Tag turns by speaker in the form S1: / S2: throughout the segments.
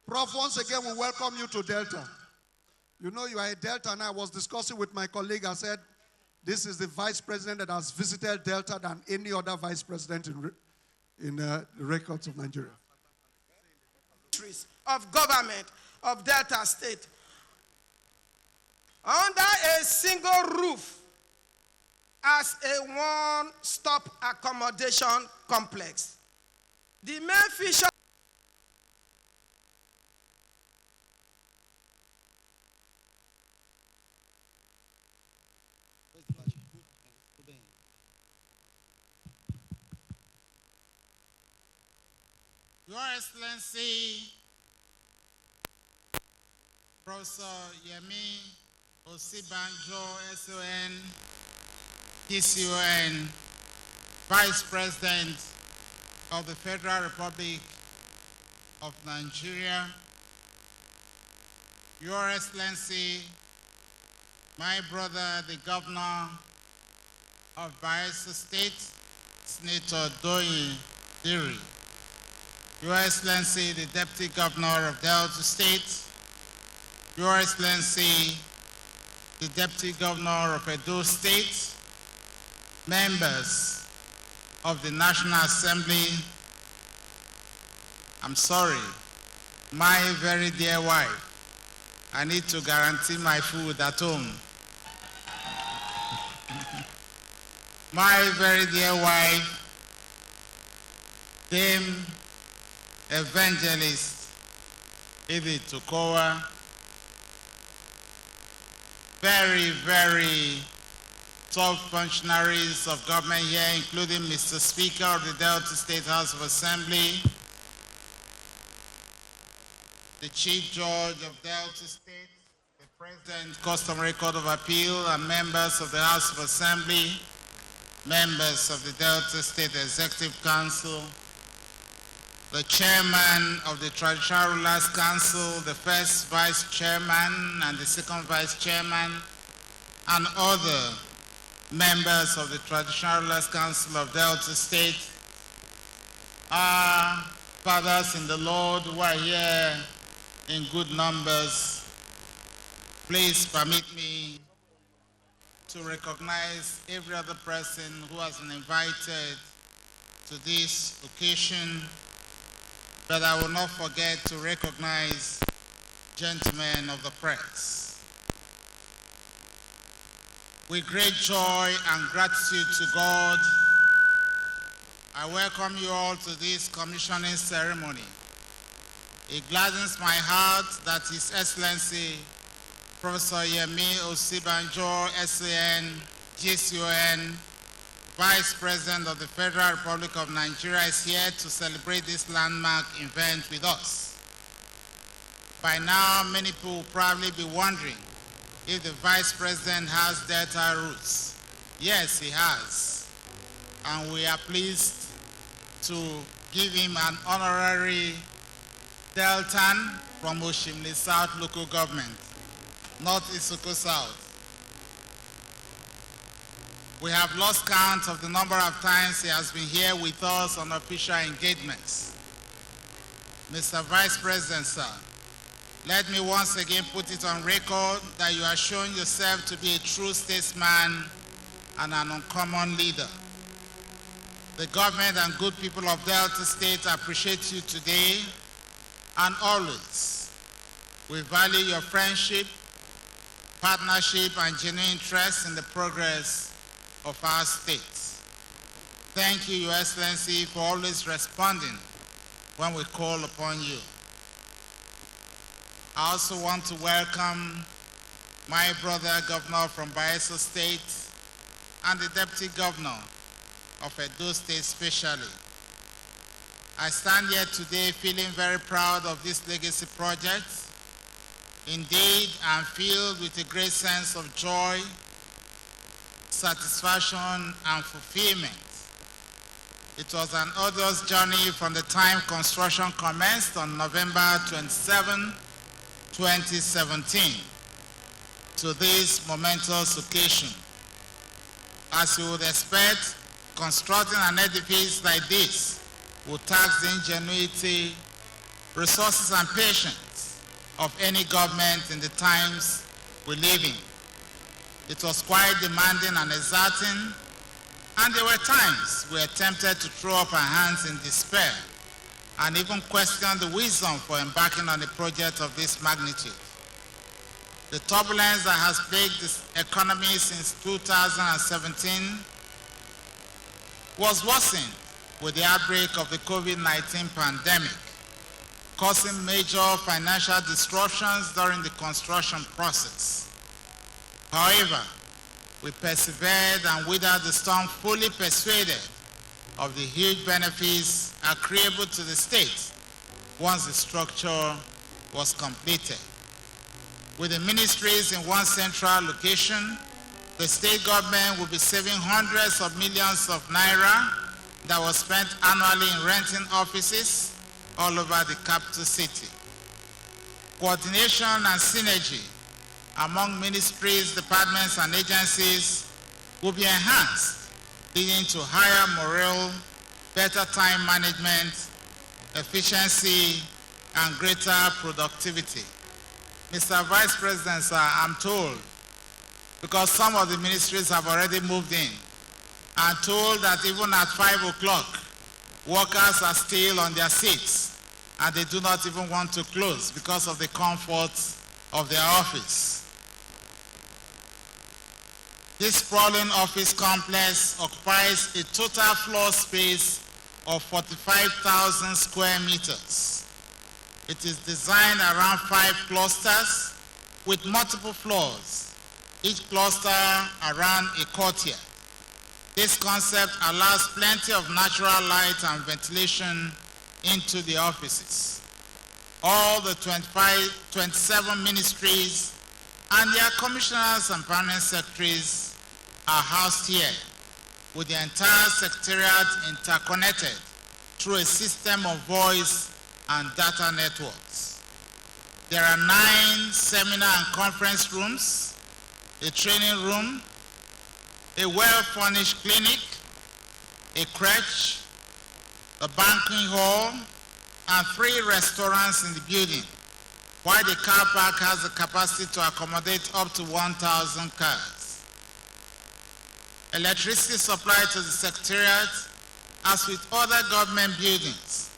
S1: Prof, once again, we welcome you to Delta. You know you are a Delta, and I was discussing with my colleague. I said, this is the vice president that has visited Delta than any other vice president in the records of Nigeria.
S2: Of government of Delta State under a single roof as a one-stop accommodation complex. The main feature
S3: Your Excellency, Professor Yemi Osinbajo, SON, DCON, Vice President of the Federal Republic of Nigeria, Your Excellency, my brother, the Governor of Bayelsa State, Senator Doyin Diri, Your Excellency, the Deputy Governor of Delta State, Your Excellency, the Deputy Governor of Edo State, members of the National Assembly, I'm sorry, my very dear wife, I need to guarantee my food at home. My very dear wife, Dame Evangelist Edith Okowa, very, very top functionaries of government here, including Mr. Speaker of the Delta State House of Assembly, the Chief Judge of Delta State, the President, Customary Court of Appeal, and members of the House of Assembly, members of the Delta State Executive Council, the Chairman of the Traditional Rulers Council, the first Vice Chairman and the second Vice Chairman, and other members of the Traditional Rulers Council of Delta State, our fathers in the Lord who are here in good numbers. Please permit me to recognize every other person who has been invited to this occasion, but I will not forget to recognize gentlemen of the press. With great joy and gratitude to God, I welcome you all to this commissioning ceremony. It gladdens my heart that His Excellency Professor Yemi Osinbajo, SAN, GCON, Vice President of the Federal Republic of Nigeria, is here to celebrate this landmark event with us. By now, many people will probably be wondering if the Vice President has Delta roots. Yes, he has. And we are pleased to give him an honorary Deltan from Oshimle South Local Government, not Isoko South. We have lost count of the number of times he has been here with us on official engagements. Mr. Vice President, sir, let me once again put it on record that you are showing yourself to be a true statesman and an uncommon leader. The government and good people of Delta State appreciate you today and always. We value your friendship, partnership, and genuine interest in the progress of our state. Thank you, Your Excellency, for always responding when we call upon you. I also want to welcome my brother, Governor from Bayelsa State, and the Deputy Governor of Edo State especially. I stand here today feeling very proud of this legacy project. Indeed, I'm filled with a great sense of joy, satisfaction, and fulfillment. It was an arduous journey from the time construction commenced on November 27, 2017, to this momentous occasion. As you would expect, constructing an edifice like this would tax the ingenuity, resources, and patience of any government in the times we live in. It was quite demanding and exerting, and there were times we attempted to throw up our hands in despair and even question the wisdom for embarking on a project of this magnitude. The turbulence that has plagued the economy since 2017 was worsened with the outbreak of the COVID-19 pandemic, causing major financial disruptions during the construction process. However, we persevered and weathered the storm, fully persuaded of the huge benefits accruable to the state once the structure was completed. With the ministries in one central location, the state government will be saving hundreds of millions of naira that was spent annually in renting offices all over the capital city. Coordination and synergy among ministries, departments, and agencies will be enhanced, leading to higher morale, better time management, efficiency, and greater productivity. Mr. Vice President, sir, I'm told, because some of the ministries have already moved in, I'm told that even at 5 o'clock, workers are still on their seats, and they do not even want to close because of the comfort of their office. This sprawling office complex occupies a total floor space of 45,000 square meters. It is designed around 5 clusters with multiple floors, each cluster around a courtyard. This concept allows plenty of natural light and ventilation into the offices. All the 27 ministries and their commissioners and permanent secretaries are housed here, with the entire Secretariat interconnected through a system of voice and data networks. There are 9 seminar and conference rooms, a training room, a well-furnished clinic, a crèche, a banquet hall, and 3 restaurants in the building, while the car park has the capacity to accommodate up to 1,000 cars. Electricity supply to the Secretariat, as with other government buildings,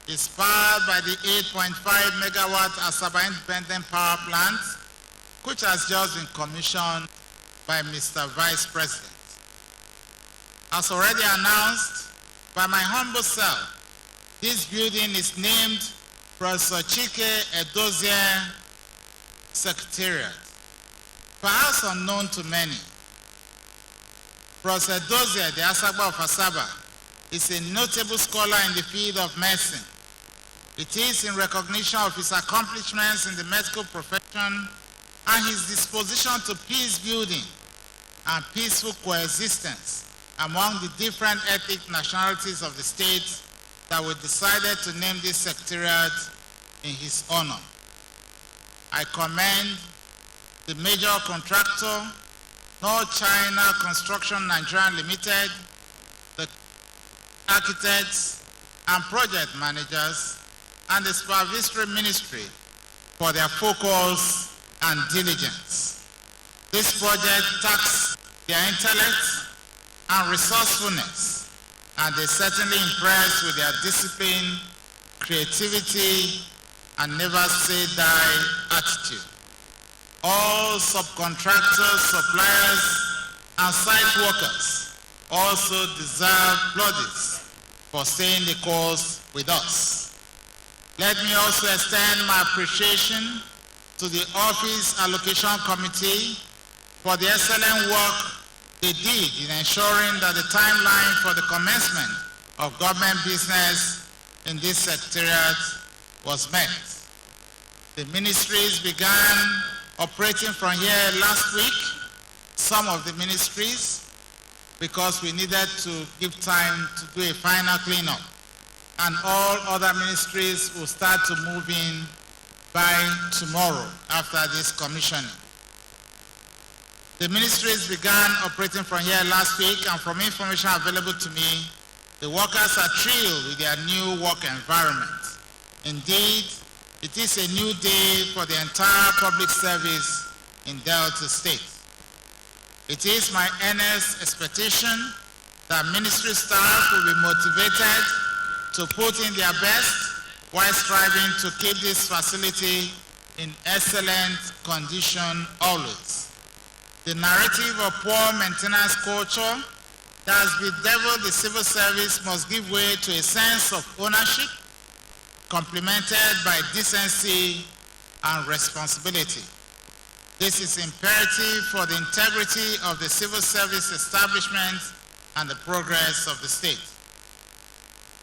S3: is powered by the 8.5 megawatt Asaba Independent Power Plant, which has just been commissioned by Mr. Vice President. As already announced by my humble self, this building is named Professor Chike Edozie Secretariat. Perhaps unknown to many, Professor Edozie, the Asaba of Asaba, is a notable scholar in the field of medicine. It is in recognition of his accomplishments in the medical profession and his disposition to peace building and peaceful coexistence among the different ethnic nationalities of the state that we decided to name this Secretariat in his honor. I commend the major contractor, North China Construction Nigeria Limited, the architects and project managers, and the supervisory ministry for their focus and diligence. This project taxed their intellect and resourcefulness, and they certainly impressed with their discipline, creativity, and never say die attitude. All subcontractors, suppliers, and site workers also deserve plaudits for staying the course with us. Let me also extend my appreciation to the Office Allocation Committee for the excellent work they did in ensuring that the timeline for the commencement of government business in this Secretariat was met. The ministries began operating from here last week, some of the ministries, because we needed to give time to do a final cleanup. And all other ministries will start to move in by tomorrow after this commissioning. The ministries began operating from here last week, and from information available to me, the workers are thrilled with their new work environment. Indeed, it is a new day for the entire public service in Delta State. It is my earnest expectation that ministry staff will be motivated to put in their best while striving to keep this facility in excellent condition always. The narrative of poor maintenance culture that has bedeviled the civil service must give way to a sense of ownership, complemented by decency and responsibility. This is imperative for the integrity of the civil service establishment and the progress of the state.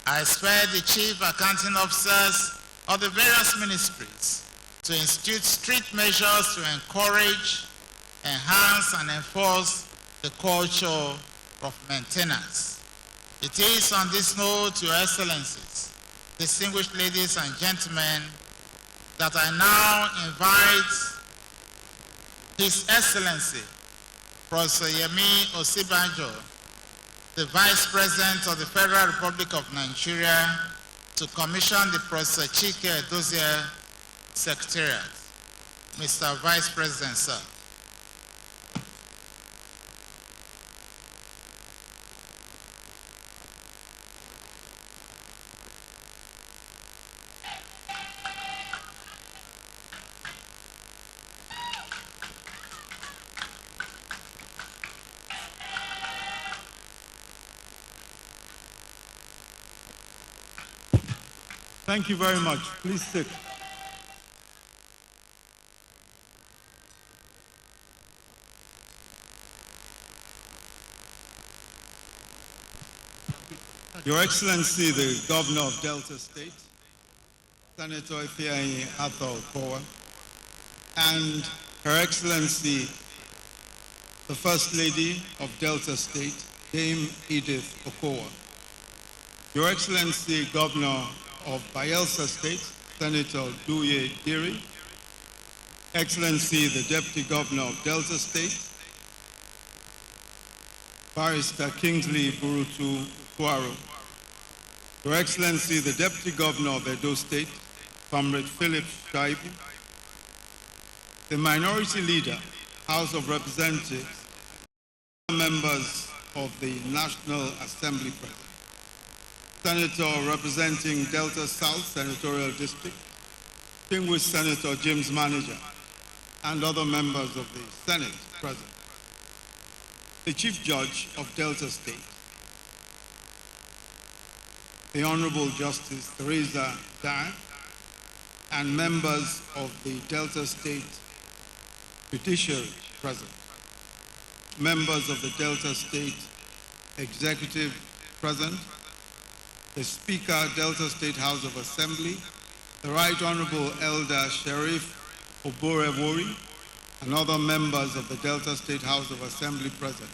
S3: I expect the chief accounting officers of the various ministries to institute strict measures to encourage, enhance, and enforce the culture of maintenance. It is on this note, Your Excellencies, distinguished ladies and gentlemen, that I now invite His Excellency, Professor Yemi Osinbajo, the Vice President of the Federal Republic of Nigeria, to commission the Professor Chike Edozie Secretariat. Mr. Vice President, sir.
S4: Thank you very much. Please sit. Your Excellency, the Governor of Delta State, Senator Ifeanyi Okowa, and Her Excellency, the First Lady of Delta State, Dame Edith Okowa, Your Excellency, Governor of Bayelsa State, Senator Duye Diri, Excellency, the Deputy Governor of Delta State, Barrister Kingsley Burutu Kwaro, Your Excellency, the Deputy Governor of Edo State, Comrade Philip Shaibu, the Minority Leader, House of Representatives, members of the National Assembly President, Senator representing Delta South Senatorial District, distinguished Senator James Manager, and other members of the Senate present, the Chief Judge of Delta State, the Honorable Justice Theresa Dye, and members of the Delta State Judiciary present, members of the Delta State Executive present, the Speaker, Delta State House of Assembly, the Right Honorable Elder Sheriff Oborevori, and other members of the Delta State House of Assembly present,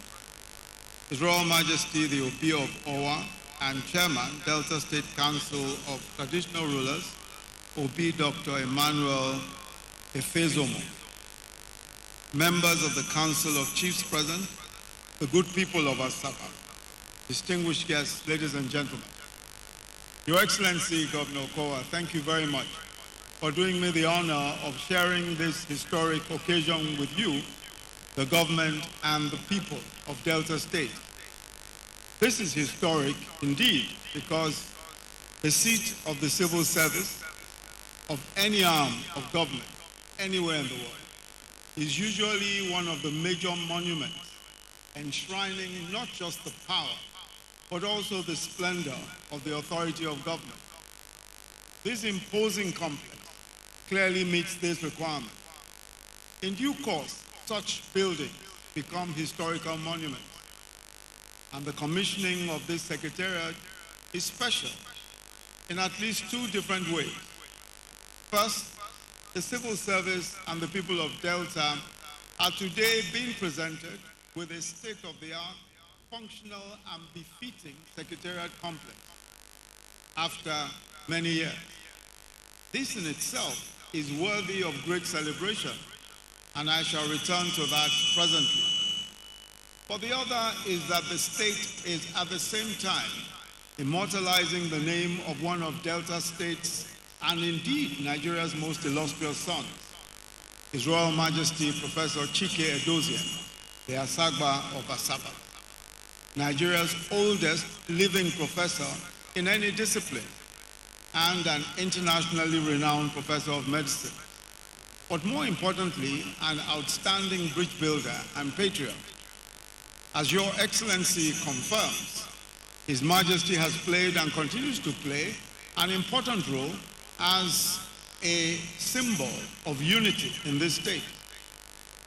S4: His Royal Majesty the Obi of Owa, and Chairman, Delta State Council of Traditional Rulers, Obi Dr. Emmanuel Efezomo, members of the Council of Chiefs present, the good people of Asaba, distinguished guests, ladies and gentlemen. Your Excellency, Governor Okowa, thank you very much for doing me the honor of sharing this historic occasion with you, the government, and the people of Delta State. This is historic indeed because the seat of the civil service of any arm of government anywhere in the world is usually one of the major monuments enshrining not just the power, but also the splendor of the authority of government. This imposing complex clearly meets this requirement. In due course, such buildings become historical monuments, and the commissioning of this Secretariat is special in at least two different ways. First, the civil service and the people of Delta are today being presented with a state-of-the-art, functional and befitting Secretariat complex after many years. This in itself is worthy of great celebration, and I shall return to that presently. But the other is that the state is at the same time immortalizing the name of one of Delta State's and indeed Nigeria's most illustrious sons, His Royal Majesty Professor Chike Edozian, the Asagba of Asaba, Nigeria's oldest living professor in any discipline, and an internationally renowned professor of medicine. But more importantly, an outstanding bridge builder and patriot. As Your Excellency confirms, His Majesty has played and continues to play an important role as a symbol of unity in this state,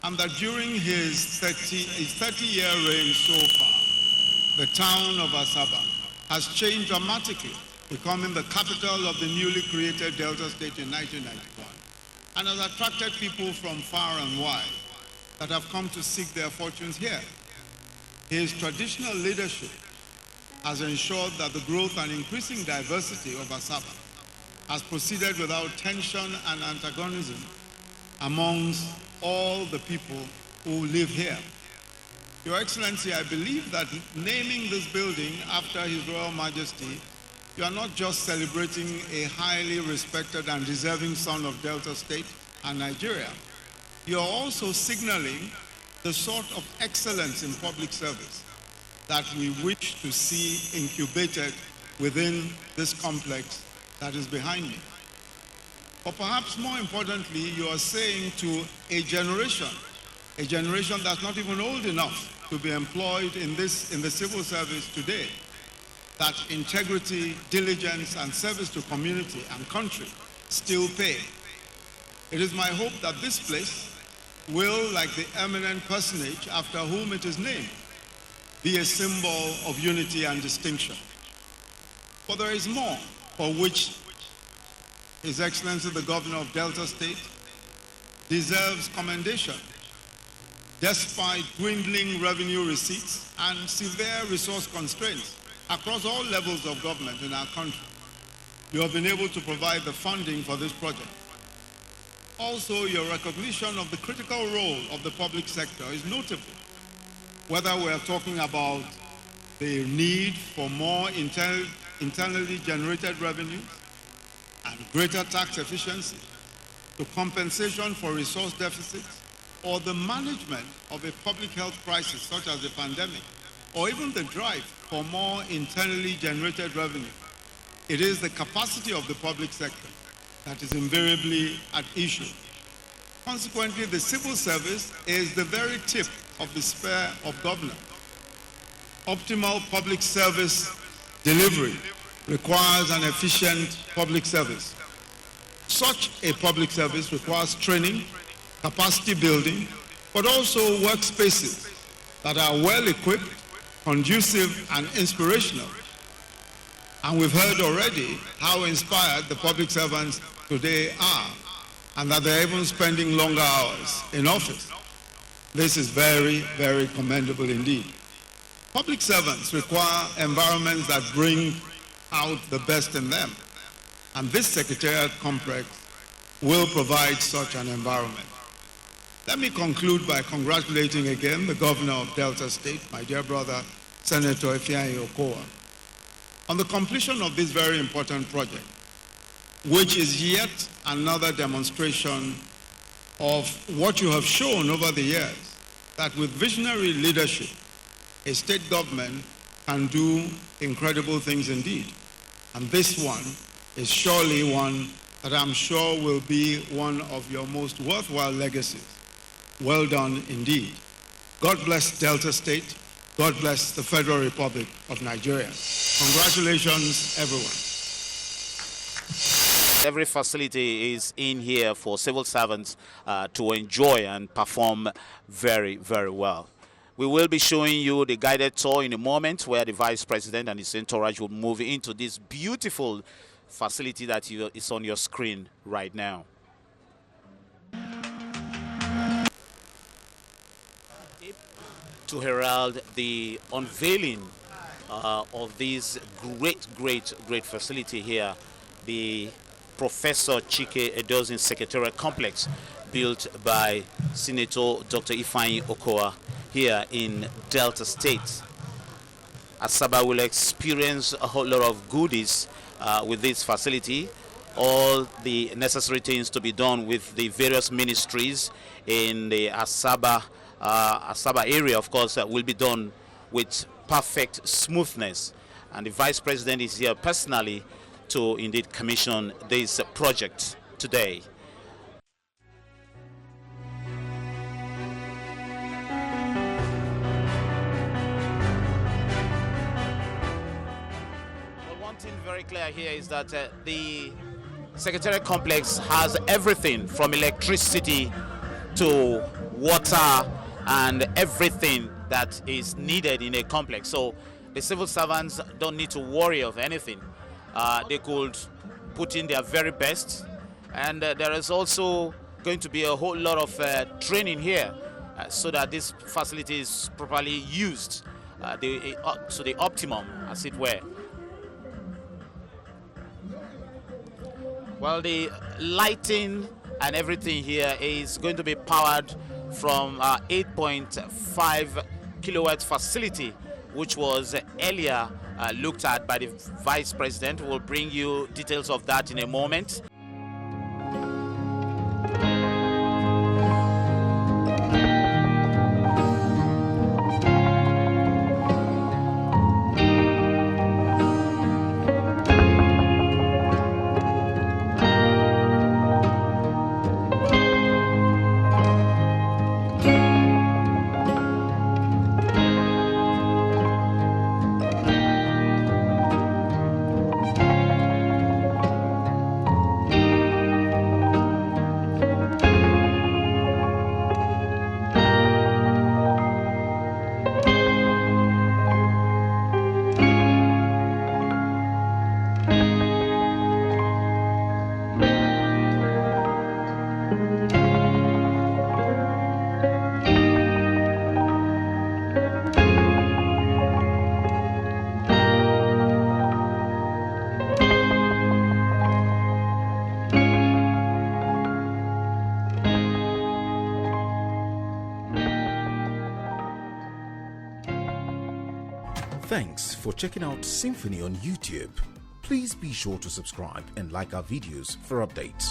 S4: and that during his 30-year reign so far, the town of Asaba has changed dramatically, becoming the capital of the newly created Delta State in 1991, and has attracted people from far and wide that have come to seek their fortunes here. His traditional leadership has ensured that the growth and increasing diversity of Asaba has proceeded without tension and antagonism amongst all the people who live here. Your Excellency, I believe that naming this building after His Royal Majesty, you are not just celebrating a highly respected and deserving son of Delta State and Nigeria, you are also signaling the sort of excellence in public service that we wish to see incubated within this complex that is behind me. But perhaps more importantly, you are saying to a generation that's not even old enough to be employed in the civil service today, that integrity, diligence, and service to community and country still pay. It is my hope that this place will, like the eminent personage after whom it is named, be a symbol of unity and distinction. But there is more for which His Excellency the Governor of Delta State deserves commendation. Despite dwindling revenue receipts and severe resource constraints across all levels of government in our country, you have been able to provide the funding for this project. Also, your recognition of the critical role of the public sector is notable, whether we are talking about the need for more internally generated revenues and greater tax efficiency, to compensation for resource deficits, or the management of a public health crisis such as the pandemic, or even the drive for more internally generated revenue. It is the capacity of the public sector that is invariably at issue. Consequently, the civil service is the very tip of the spear of government. Optimal public service delivery requires an efficient public service. Such a public service requires training, capacity building, but also workspaces that are well equipped, conducive, and inspirational. And we've heard already how inspired the public servants today are, and that they're even spending longer hours in office. This is very, very commendable indeed. Public servants require environments that bring out the best in them, and this Secretariat complex will provide such an environment. Let me conclude by congratulating again the Governor of Delta State, my dear brother, Senator Ifeanyi Okowa, on the completion of this very important project, which is yet another demonstration of what you have shown over the years, that with visionary leadership, a state government can do incredible things indeed. And this one is surely one that I'm sure will be one of your most worthwhile legacies. Well done indeed. God bless Delta State. God bless the Federal Republic of Nigeria. Congratulations, everyone.
S5: Every facility is in here for civil servants to enjoy and perform very, very well. We will be showing you the guided tour in a moment, where the Vice President and his entourage will move into this beautiful facility that is on your screen right now. To herald the unveiling of this great facility here, the Professor Chike Edozian Secretariat complex, built by Senator Dr. Ifeanyi Okowa here in Delta State. Asaba will experience a whole lot of goodies with this facility. all the necessary things to be done with the various ministries in the Asaba area, of course, will be done with perfect smoothness. And the Vice President is here personally to indeed commission this project today. Well, one thing very clear here is that the Secretariat complex has everything from electricity to water and everything that is needed in a complex. So the civil servants don't need to worry of anything. They could put in their very best, and there is also going to be a whole lot of training here so that this facility is properly used to the optimum, as it were. Well, the lighting and everything here is going to be powered from 8.5 kilowatt facility, which was earlier looked at by the Vice President. We'll bring you details of that in a moment.
S6: Thanks for checking out SYMFONI on YouTube. Please be sure to subscribe and like our videos for updates.